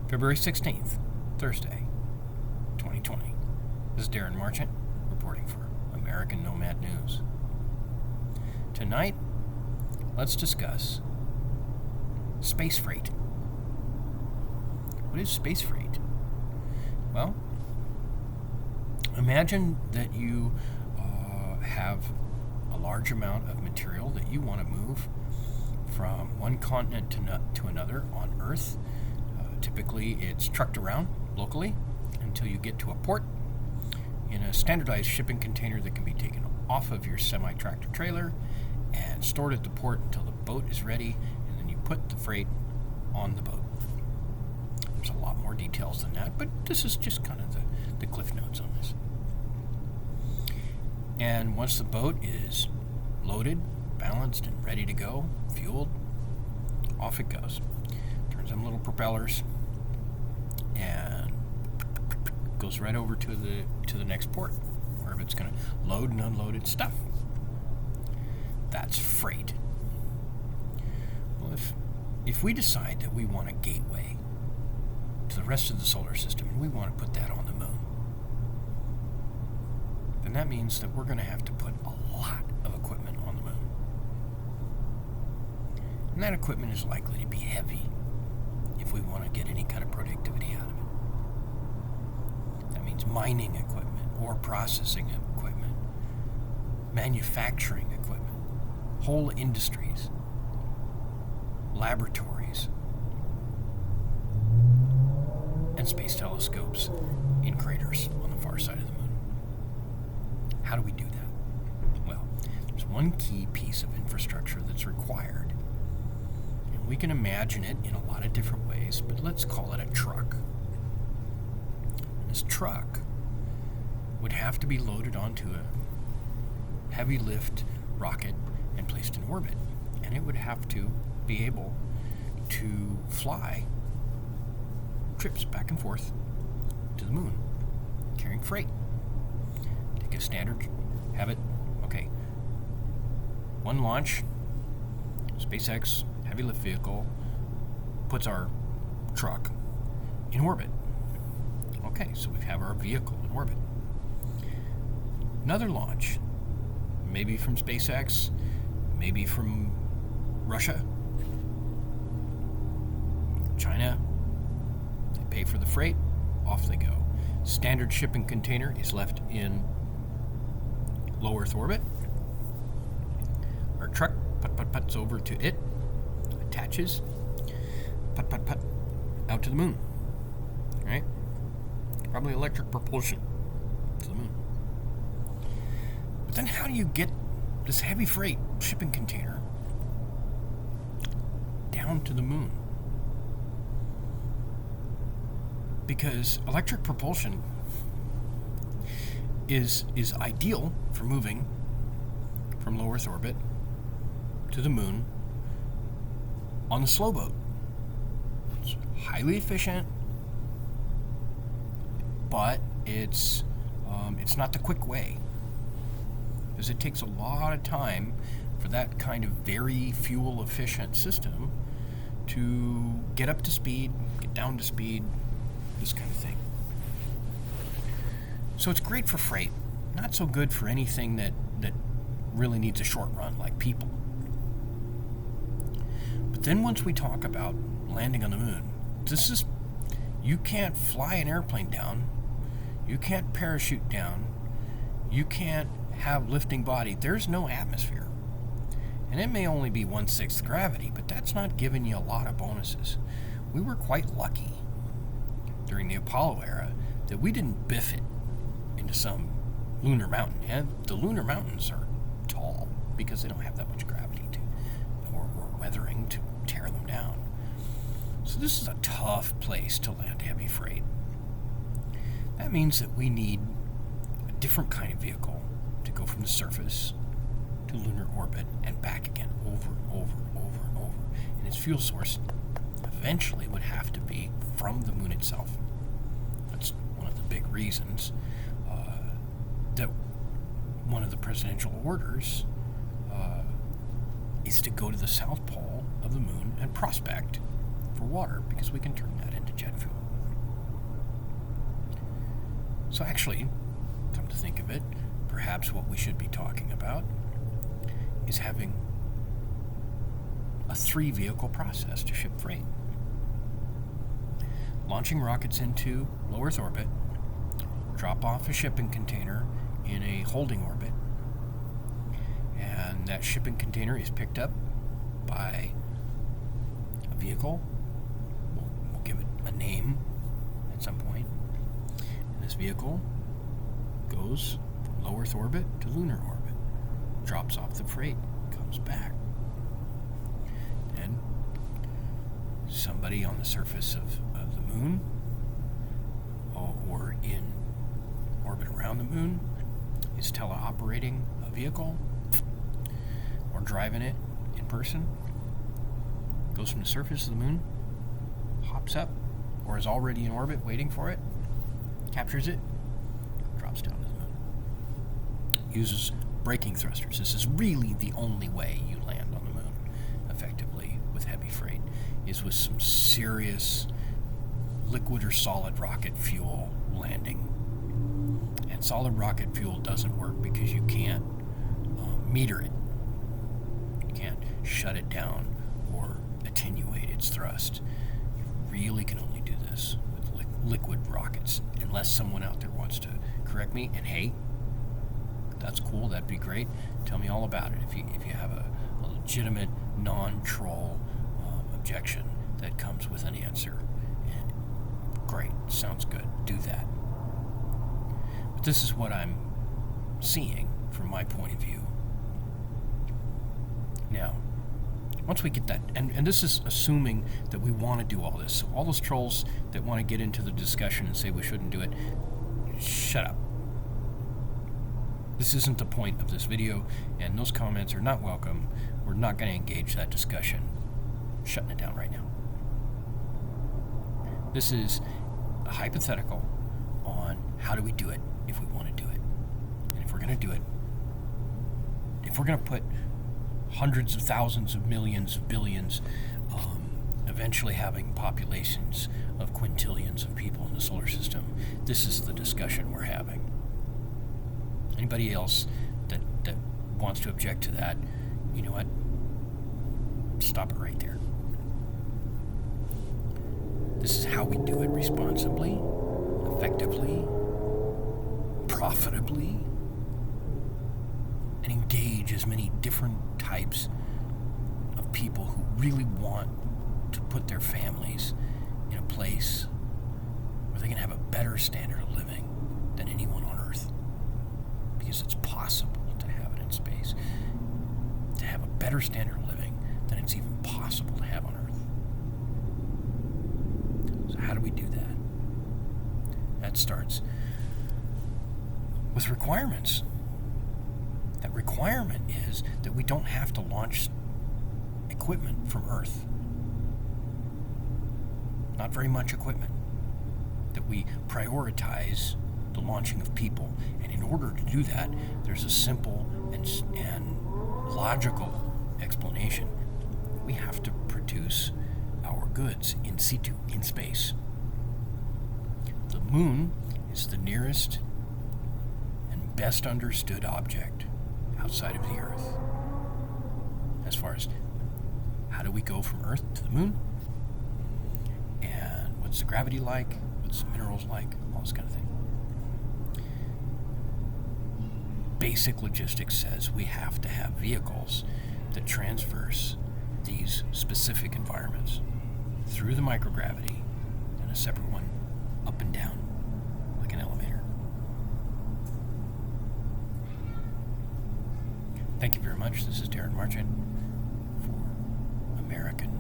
February 16th, Thursday, 2020. This is Darren Marchant reporting for American Nomad News. Tonight, let's discuss space freight. What is space freight? Well, imagine that you have a large amount of material that you want to move from one continent to another on Earth. Typically, it's trucked around locally until you get to a port in a standardized shipping container that can be taken off of your semi-tractor trailer and stored at the port until the boat is ready, and then you put the freight on the boat. There's a lot more details than that, but this is just kind of the cliff notes on this. And once the boat is loaded, balanced, and ready to go, fueled, off it goes. Turns on little propellers and goes right over to the next port, wherever it's going to load and unload its stuff. That's freight. Well, if we decide that we want a gateway to the rest of the solar system and we want to put that on the moon, then that means that we're going to have to put a lot of equipment on the moon. And that equipment is likely to be heavy if we want to get any kind of productivity out of it. That means mining equipment, ore processing equipment, manufacturing equipment, whole industries, laboratories, and space telescopes in craters on the far side of the moon. How do we do that? Well, there's one key piece of infrastructure that's required. And we can imagine it in a lot of different ways, but let's call it a truck. This truck would have to be loaded onto a heavy lift rocket and placed in orbit. And it would have to be able to fly trips back and forth to the moon, carrying freight. Take a standard, have it, okay, one launch, SpaceX heavy lift vehicle puts our truck in orbit. Okay, so we have our vehicle in orbit. Another launch, maybe from SpaceX, maybe from Russia, China. They pay for the freight, off they go. Standard shipping container is left in low Earth orbit. Our truck puts over to it, attaches, put out to the moon. Right? Probably electric propulsion to the moon. But then how do you get this heavy freight shipping container down to the moon? Because electric propulsion is ideal for moving from low Earth orbit to the moon on the slow boat. It's highly efficient, but it's not the quick way, because it takes a lot of time for that kind of very fuel efficient system to get up to speed, get down to speed, this kind of thing. So it's great for freight, not so good for anything that really needs a short run, like people. But then once we talk about landing on the moon, you can't fly an airplane down, you can't parachute down, you can't have lifting body. There's no atmosphere. And it may only be 1/6 gravity, but that's not giving you a lot of bonuses. We were quite lucky during the Apollo era that we didn't biff it into some lunar mountain. And the lunar mountains are tall because they don't have that much gravity or weathering to tear them down. So this is a tough place to land heavy freight. That means that we need a different kind of vehicle to go from the surface to lunar orbit and back again over and over and over and over. And its fuel source eventually would have to be from the moon itself. That's one of the big reasons that one of the presidential orders is to go to the south pole of the moon and prospect for water, because we can turn that into jet fuel. So actually, come to think of it, perhaps what we should be talking about is having a 3-vehicle process to ship freight. Launching rockets into low Earth orbit, drop off a shipping container in a holding orbit, and that shipping container is picked up by a vehicle. We'll give it a name at some point. And this vehicle goes from low Earth orbit to lunar orbit, drops off the freight, comes back. And somebody on the surface of the moon or in orbit around the moon is teleoperating a vehicle or driving it in person, goes from the surface of the moon, hops up, or is already in orbit waiting for it, captures it, drops down to the moon. Uses braking thrusters. This is really the only way you land on the moon effectively with heavy freight, is with some serious liquid or solid rocket fuel landing. And solid rocket fuel doesn't work because you can't meter it. You can't shut it down or attenuate its thrust. You really can only do this with liquid rockets, unless someone out there wants to correct me. And hey, that's cool, that'd be great. Tell me all about it if you have a legitimate, non-troll objection that comes with an answer. And great, sounds good, do that. But this is what I'm seeing from my point of view. Now, once we get that, and this is assuming that we want to do all this. So all those trolls that want to get into the discussion and say we shouldn't do it, shut up. This isn't the point of this video, and those comments are not welcome. We're not going to engage that discussion. Shutting it down right now. This is a hypothetical on how do we do it if we want to do it. And if we're going to do it, if we're going to put hundreds of thousands of millions of billions, eventually having populations of quintillions of people in the solar system, this is the discussion we're having. Anybody else that wants to object to that, you know what? Stop it right there. This is how we do it responsibly, effectively, profitably, and engage as many different types of people who really want to put their families in a place where they can have a better standard of living than anyone on Earth. Because it's possible to have it in space, to have a better standard of living than it's even possible to have on Earth. So how do we do that? That starts with requirements. That requirement is that we don't have to launch equipment from Earth. Not very much equipment. That we prioritize the launching of people. And in order to do that, there's a simple and logical explanation. We have to produce our goods in situ, in space. The moon is the nearest and best understood object outside of the Earth. As far as how do we go from Earth to the moon? And what's the gravity like? What's the minerals like? All this kind of thing. Basic logistics says we have to have vehicles that traverse these specific environments through the microgravity and a separate one up and down like an elevator. Thank you very much. This is Darren Marchant for American